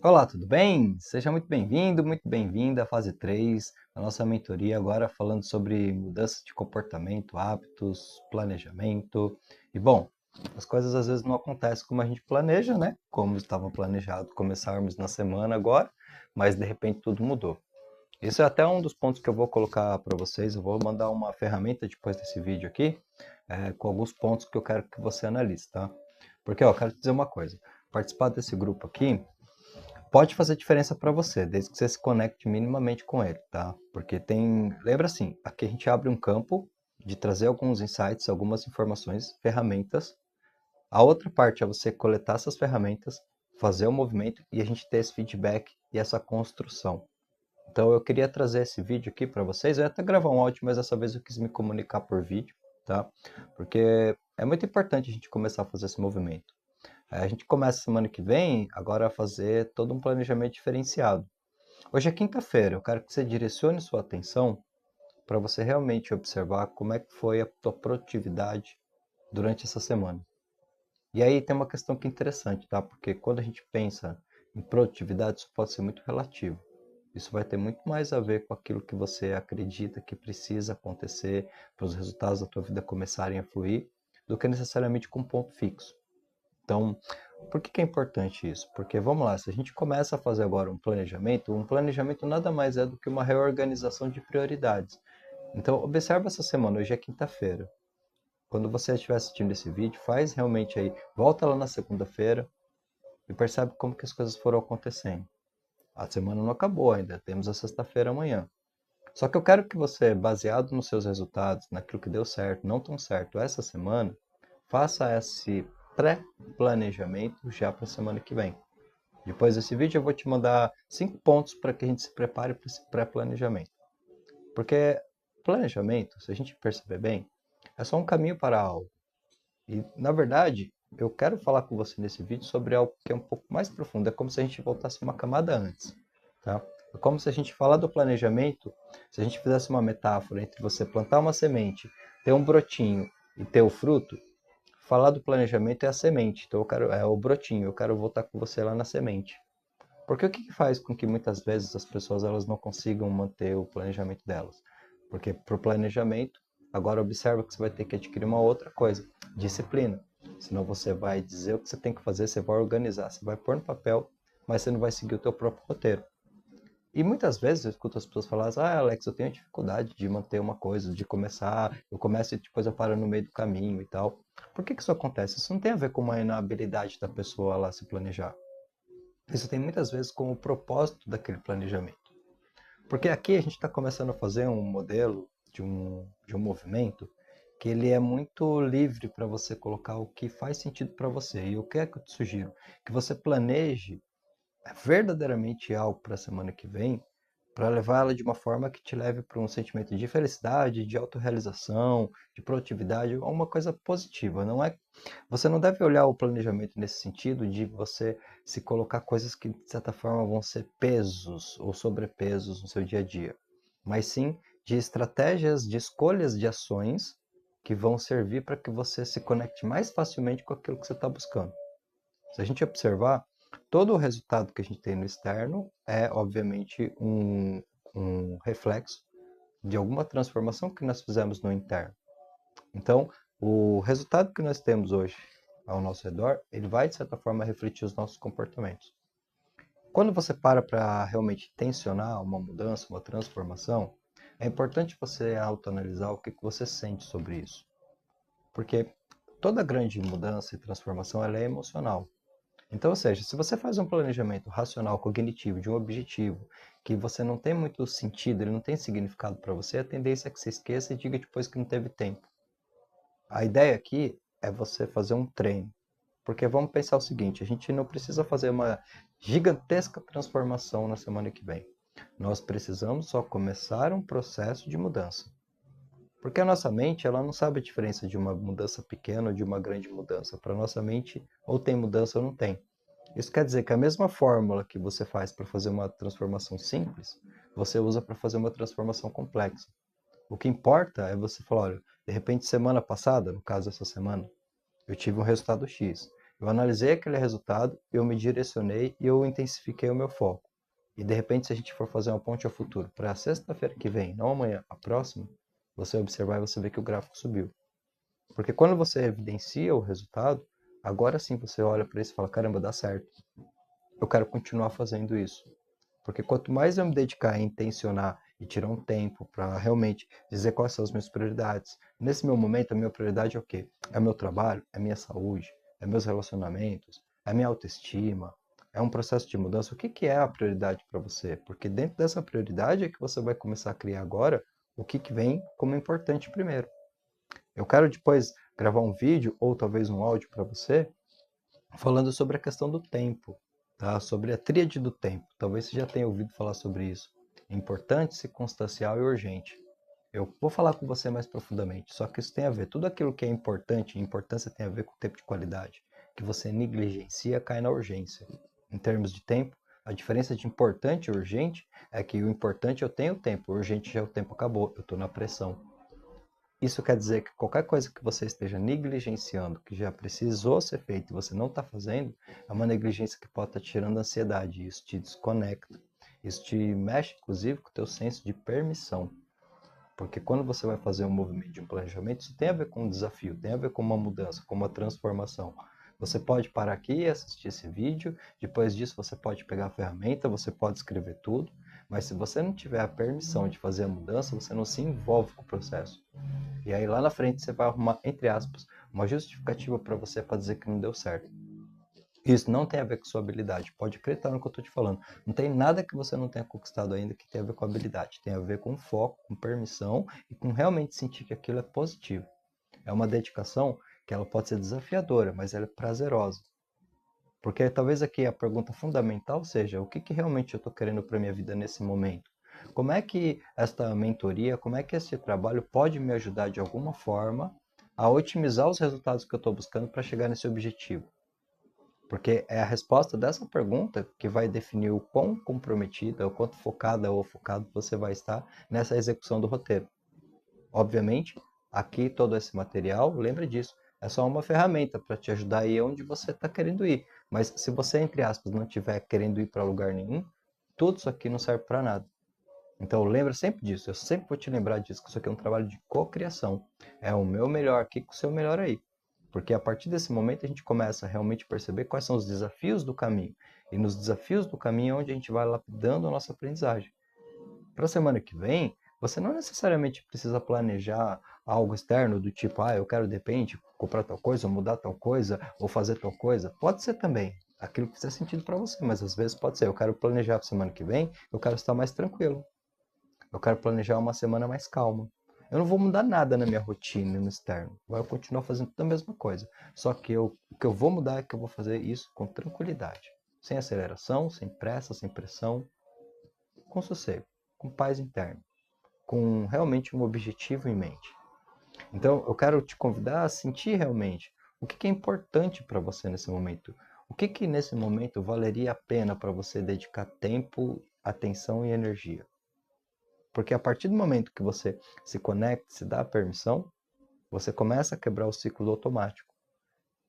Olá, tudo bem? Seja muito bem-vindo, muito bem-vinda à fase 3 da nossa mentoria, agora falando sobre mudança de comportamento, hábitos, planejamento. E bom, as coisas às vezes não acontecem como a gente planeja, né? Como estava planejado começarmos na semana agora, mas de repente tudo mudou. Isso é até um dos pontos que eu vou colocar para vocês. Eu vou mandar uma ferramenta depois desse vídeo aqui, com alguns pontos que eu quero que você analise, tá? Porque, ó, eu quero te dizer uma coisa. Participar desse grupo aqui pode fazer diferença para você, desde que você se conecte minimamente com ele, tá? Porque tem, lembra assim, aqui a gente abre um campo de trazer alguns insights, algumas informações, ferramentas. A outra parte é você coletar essas ferramentas, fazer o movimento e a gente ter esse feedback e essa construção. Então eu queria trazer esse vídeo aqui para vocês. Eu ia até gravar um áudio, mas dessa vez eu quis me comunicar por vídeo, tá? Porque é muito importante a gente começar a fazer esse movimento. A gente começa semana que vem agora a fazer todo um planejamento diferenciado. Hoje é quinta-feira, eu quero que você direcione sua atenção para você realmente observar como é que foi a tua produtividade durante essa semana. E aí tem uma questão que é interessante, tá? Porque quando a gente pensa em produtividade, isso pode ser muito relativo. Isso vai ter muito mais a ver com aquilo que você acredita que precisa acontecer para os resultados da tua vida começarem a fluir, do que necessariamente com um ponto fixo. Então, por que que é importante isso? Porque vamos lá, se a gente começa a fazer agora um planejamento nada mais é do que uma reorganização de prioridades. Então, observa essa semana, hoje é quinta-feira. Quando você estiver assistindo esse vídeo, faz realmente aí, volta lá na segunda-feira e percebe como que as coisas foram acontecendo. A semana não acabou ainda, temos a sexta-feira amanhã. Só que eu quero que você, baseado nos seus resultados, naquilo que deu certo, não tão certo essa semana, faça esse pré-planejamento já para a semana que vem. Depois desse vídeo eu vou te mandar 5 pontos para que a gente se prepare para esse pré-planejamento. Porque planejamento, se a gente perceber bem, é só um caminho para algo. E, na verdade, eu quero falar com você nesse vídeo sobre algo que é um pouco mais profundo. É como se a gente voltasse uma camada antes, tá? É como se a gente falar do planejamento, se a gente fizesse uma metáfora entre você plantar uma semente, ter um brotinho e ter o fruto, falar do planejamento é a semente. Então é o brotinho, eu quero voltar com você lá na semente. Porque o que faz com que muitas vezes as pessoas elas não consigam manter o planejamento delas? Porque para o planejamento, agora observa que você vai ter que adquirir uma outra coisa, disciplina. Senão você vai dizer o que você tem que fazer, você vai organizar, você vai pôr no papel, mas você não vai seguir o teu próprio roteiro. E muitas vezes eu escuto as pessoas falarem, Alex, eu tenho dificuldade de manter uma coisa, de começar, eu começo e depois eu paro no meio do caminho e tal. Por que que isso acontece? Isso não tem a ver com uma inabilidade da pessoa lá se planejar. Isso tem muitas vezes como o propósito daquele planejamento. Porque aqui a gente está começando a fazer um modelo de um movimento que ele é muito livre para você colocar o que faz sentido para você. E o que é que eu te sugiro? Que você planeje verdadeiramente algo para a semana que vem, para levá-la de uma forma que te leve para um sentimento de felicidade, de autorrealização, de produtividade, uma coisa positiva. Não é, você não deve olhar o planejamento nesse sentido de você se colocar coisas que de certa forma vão ser pesos ou sobrepesos no seu dia a dia, mas sim de estratégias, de escolhas de ações que vão servir para que você se conecte mais facilmente com aquilo que você está buscando. Se a gente observar, todo o resultado que a gente tem no externo é, obviamente, um reflexo de alguma transformação que nós fizemos no interno. Então, o resultado que nós temos hoje ao nosso redor, ele vai, de certa forma, refletir os nossos comportamentos. Quando você para realmente tensionar uma mudança, uma transformação, é importante você autoanalisar o que você sente sobre isso. Porque toda grande mudança e transformação ela é emocional. Então, ou seja, se você faz um planejamento racional, cognitivo, de um objetivo que você não tem muito sentido, ele não tem significado para você, a tendência é que você esqueça e diga depois que não teve tempo. A ideia aqui é você fazer um treino. Porque vamos pensar o seguinte, a gente não precisa fazer uma gigantesca transformação na semana que vem. Nós precisamos só começar um processo de mudança. Porque a nossa mente, ela não sabe a diferença de uma mudança pequena ou de uma grande mudança. Para a nossa mente, ou tem mudança ou não tem. Isso quer dizer que a mesma fórmula que você faz para fazer uma transformação simples, você usa para fazer uma transformação complexa. O que importa é você falar, olha, de repente semana passada, no caso essa semana, eu tive um resultado X. Eu analisei aquele resultado, eu me direcionei e eu intensifiquei o meu foco. E de repente, se a gente for fazer uma ponte ao futuro, para a sexta-feira que vem, não amanhã, a próxima, você observar e você vê que o gráfico subiu. Porque quando você evidencia o resultado, agora sim você olha para isso e fala, caramba, dá certo. Eu quero continuar fazendo isso. Porque quanto mais eu me dedicar a intencionar e tirar um tempo para realmente dizer quais são as minhas prioridades. Nesse meu momento, a minha prioridade é o quê? É meu trabalho, é minha saúde, é meus relacionamentos, é minha autoestima, é um processo de mudança. O que que é a prioridade para você? Porque dentro dessa prioridade é que você vai começar a criar agora o que que vem como importante primeiro. Eu quero depois gravar um vídeo ou talvez um áudio para você falando sobre a questão do tempo, tá? Sobre a tríade do tempo. Talvez você já tenha ouvido falar sobre isso. Importante, circunstancial e urgente. Eu vou falar com você mais profundamente, só que isso tem a ver, tudo aquilo que é importante, importância tem a ver com o tempo de qualidade, que você negligencia cai na urgência. Em termos de tempo, a diferença de importante e urgente é que o importante eu tenho tempo, o urgente já o tempo acabou, eu estou na pressão. Isso quer dizer que qualquer coisa que você esteja negligenciando, que já precisou ser feito e você não está fazendo, é uma negligência que pode estar tirando ansiedade. Isso te desconecta. Isso te mexe, inclusive, com o teu senso de permissão. Porque quando você vai fazer um movimento de um planejamento, isso tem a ver com um desafio, tem a ver com uma mudança, com uma transformação. Você pode parar aqui e assistir esse vídeo, depois disso você pode pegar a ferramenta, você pode escrever tudo, mas se você não tiver a permissão de fazer a mudança, você não se envolve com o processo. E aí lá na frente você vai arrumar, entre aspas, uma justificativa para você para dizer que não deu certo. Isso não tem a ver com sua habilidade. Pode acreditar no que eu estou te falando. Não tem nada que você não tenha conquistado ainda que tenha a ver com habilidade. Tem a ver com foco, com permissão e com realmente sentir que aquilo é positivo. É uma dedicação que ela pode ser desafiadora, mas ela é prazerosa. Porque talvez aqui a pergunta fundamental seja o que, que realmente eu estou querendo para minha vida nesse momento? Como é que esta mentoria, como é que esse trabalho pode me ajudar de alguma forma a otimizar os resultados que eu estou buscando para chegar nesse objetivo? Porque é a resposta dessa pergunta que vai definir o quão comprometida, o quanto focada ou focado você vai estar nessa execução do roteiro. Obviamente, aqui todo esse material, lembra disso, é só uma ferramenta para te ajudar a ir onde você está querendo ir. Mas se você, entre aspas, não estiver querendo ir para lugar nenhum, tudo isso aqui não serve para nada. Então lembra sempre disso, eu sempre vou te lembrar disso, que isso aqui é um trabalho de cocriação. É o meu melhor aqui com o seu melhor aí. Porque a partir desse momento a gente começa a realmente perceber quais são os desafios do caminho. E nos desafios do caminho é onde a gente vai lapidando a nossa aprendizagem. Para a semana que vem, você não necessariamente precisa planejar algo externo do tipo, eu quero de repente comprar tal coisa, ou mudar tal coisa, ou fazer tal coisa. Pode ser também aquilo que fizer sentido para você, mas às vezes pode ser, eu quero planejar para a semana que vem, eu quero estar mais tranquilo. Eu quero planejar uma semana mais calma. Eu não vou mudar nada na minha rotina no externo. Eu continuar fazendo tudo a mesma coisa. Só que o que eu vou mudar é que eu vou fazer isso com tranquilidade. Sem aceleração, sem pressa, sem pressão. Com sossego. Com paz interna. Com realmente um objetivo em mente. Então, eu quero te convidar a sentir realmente o que é importante para você nesse momento. O que nesse momento valeria a pena para você dedicar tempo, atenção e energia. Porque a partir do momento que você se conecta, se dá a permissão, você começa a quebrar o ciclo do automático.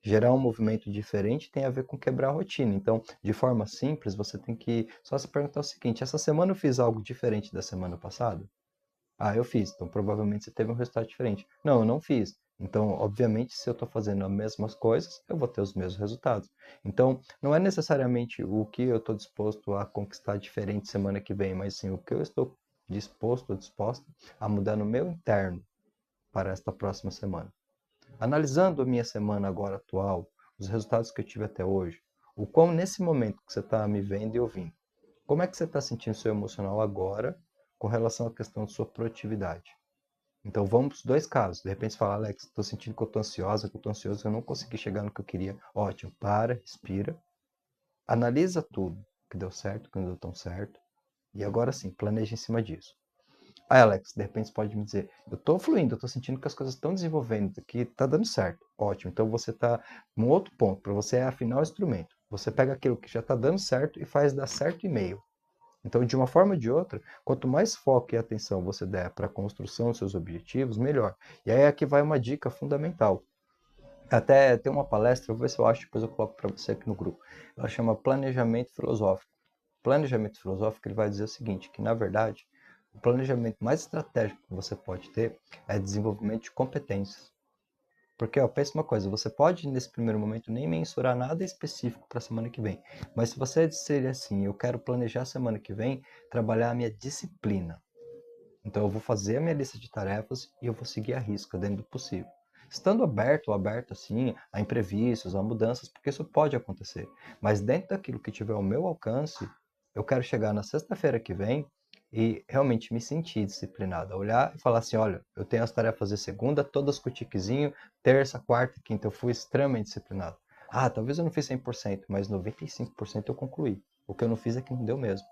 Gerar um movimento diferente tem a ver com quebrar a rotina. Então, de forma simples, você tem que só se perguntar o seguinte: essa semana eu fiz algo diferente da semana passada? Eu fiz. Então, provavelmente você teve um resultado diferente. Não, eu não fiz. Então, obviamente, se eu estou fazendo as mesmas coisas, eu vou ter os mesmos resultados. Então, não é necessariamente o que eu estou disposto a conquistar diferente semana que vem, mas sim o que eu estou disposto ou disposta a mudar no meu interno para esta próxima semana. Analisando a minha semana agora atual, os resultados que eu tive até hoje, o quão nesse momento que você está me vendo e ouvindo, como é que você está sentindo seu emocional agora com relação à questão de sua produtividade? Então vamos para os dois casos. De repente você fala, Alex, estou sentindo que eu estou ansiosa, que eu estou ansioso, eu não consegui chegar no que eu queria. Ótimo, para, respira, analisa tudo que deu certo, que não deu tão certo, e agora sim, planeja em cima disso. Alex, de repente você pode me dizer, eu estou fluindo, eu estou sentindo que as coisas estão desenvolvendo, que está dando certo. Ótimo, então você está num outro ponto, para você é afinar o instrumento. Você pega aquilo que já está dando certo e faz dar certo e meio. Então, de uma forma ou de outra, quanto mais foco e atenção você der para a construção dos seus objetivos, melhor. E aí aqui vai uma dica fundamental. Até tem uma palestra, vou ver se eu acho, depois eu coloco para você aqui no grupo. Ela chama Planejamento Filosófico. Planejamento filosófico ele vai dizer o seguinte, que na verdade, o planejamento mais estratégico que você pode ter é desenvolvimento de competências. Porque, ó, pensa uma coisa, você pode, nesse primeiro momento, nem mensurar nada específico para a semana que vem. Mas se você disser assim, eu quero planejar a semana que vem, trabalhar a minha disciplina. Então eu vou fazer a minha lista de tarefas e eu vou seguir a risca dentro do possível. Estando aberto ou aberto assim a imprevistos, a mudanças, porque isso pode acontecer. Mas dentro daquilo que tiver ao meu alcance, eu quero chegar na sexta-feira que vem e realmente me sentir disciplinado. Olhar e falar assim, olha, eu tenho as tarefas de segunda, todas com tiquezinho, terça, quarta, quinta, eu fui extremamente disciplinado. Ah, talvez eu não fiz 100%, mas 95% eu concluí. O que eu não fiz é que não deu mesmo.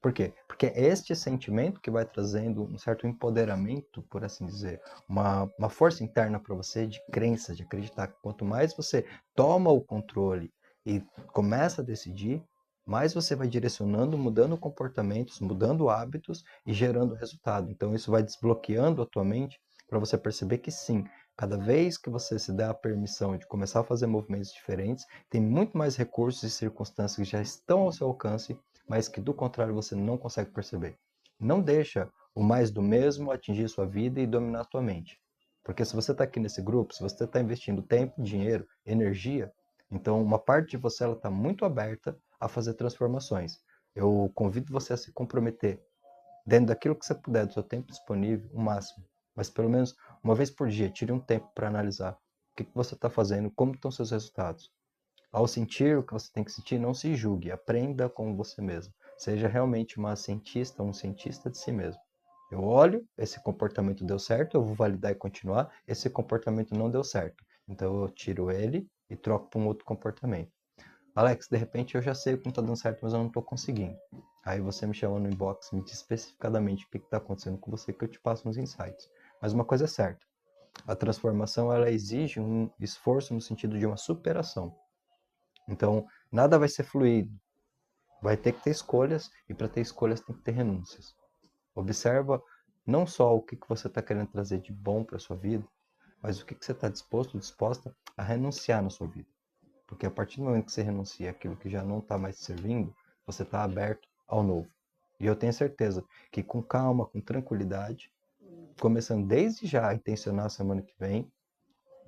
Por quê? Porque é este sentimento que vai trazendo um certo empoderamento, por assim dizer, uma força interna para você de crença, de acreditar que quanto mais você toma o controle e começa a decidir, mais você vai direcionando, mudando comportamentos, mudando hábitos e gerando resultado. Então isso vai desbloqueando a tua mente para você perceber que sim, cada vez que você se dá a permissão de começar a fazer movimentos diferentes, tem muito mais recursos e circunstâncias que já estão ao seu alcance mas que do contrário você não consegue perceber. Não deixa o mais do mesmo atingir sua vida e dominar sua mente. Porque se você está aqui nesse grupo, se você está investindo tempo, dinheiro, energia, então uma parte de você está muito aberta a fazer transformações. Eu convido você a se comprometer dentro daquilo que você puder, do seu tempo disponível, o máximo. Mas pelo menos uma vez por dia, tire um tempo para analisar o que você está fazendo, como estão seus resultados. Ao sentir o que você tem que sentir, não se julgue, aprenda com você mesmo. Seja realmente uma cientista, um cientista de si mesmo. Eu olho, esse comportamento deu certo, eu vou validar e continuar. Esse comportamento não deu certo. Então eu tiro ele e troco para um outro comportamento. Alex, de repente eu já sei o que não está dando certo, mas eu não estou conseguindo. Aí você me chama no inbox, me diz especificadamente o que está acontecendo com você, que eu te passo uns insights. Mas uma coisa é certa, a transformação ela exige um esforço no sentido de uma superação. Então, nada vai ser fluido. Vai ter que ter escolhas, e para ter escolhas tem que ter renúncias. Observa não só o que você está querendo trazer de bom para a sua vida, mas o que você está disposto, disposta a renunciar na sua vida. Porque a partir do momento que você renuncia àquilo que já não está mais te servindo, você está aberto ao novo. E eu tenho certeza que com calma, com tranquilidade, começando desde já a intencionar a semana que vem,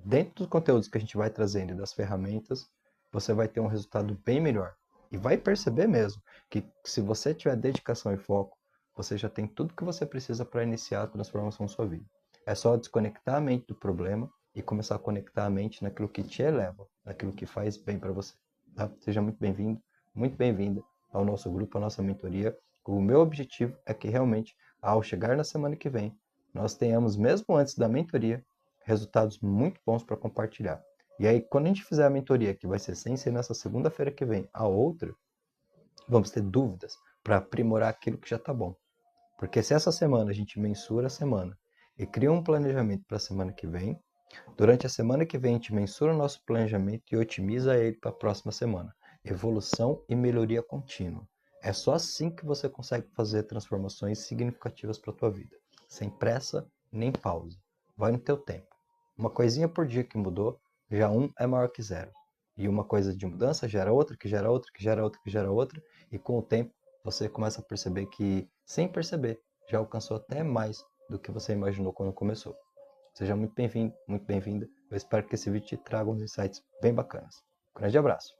dentro dos conteúdos que a gente vai trazendo e das ferramentas, você vai ter um resultado bem melhor. E vai perceber mesmo que se você tiver dedicação e foco, você já tem tudo que você precisa para iniciar a transformação da sua vida. É só desconectar a mente do problema e começar a conectar a mente naquilo que te eleva, naquilo que faz bem para você. Tá? Seja muito bem-vindo, muito bem-vinda ao nosso grupo, à nossa mentoria. O meu objetivo é que realmente, ao chegar na semana que vem, nós tenhamos, mesmo antes da mentoria, resultados muito bons para compartilhar. E aí, quando a gente fizer a mentoria, que vai ser sem ser nessa segunda-feira que vem, a outra, vamos ter dúvidas para aprimorar aquilo que já está bom. Porque se essa semana a gente mensura a semana e cria um planejamento para a semana que vem, durante a semana que vem a gente mensura o nosso planejamento e otimiza ele para a próxima semana. Evolução e melhoria contínua. É só assim que você consegue fazer transformações significativas para a tua vida, sem pressa nem pausa. Vai no teu tempo. Uma coisinha por dia que mudou, já um é maior que zero. E uma coisa de mudança gera outra, que gera outra, que gera outra, que gera outra, e com o tempo você começa a perceber que, sem perceber, já alcançou até mais do que você imaginou quando começou. Seja muito bem-vindo, muito bem-vinda. Eu espero que esse vídeo te traga uns insights bem bacanas. Um grande abraço!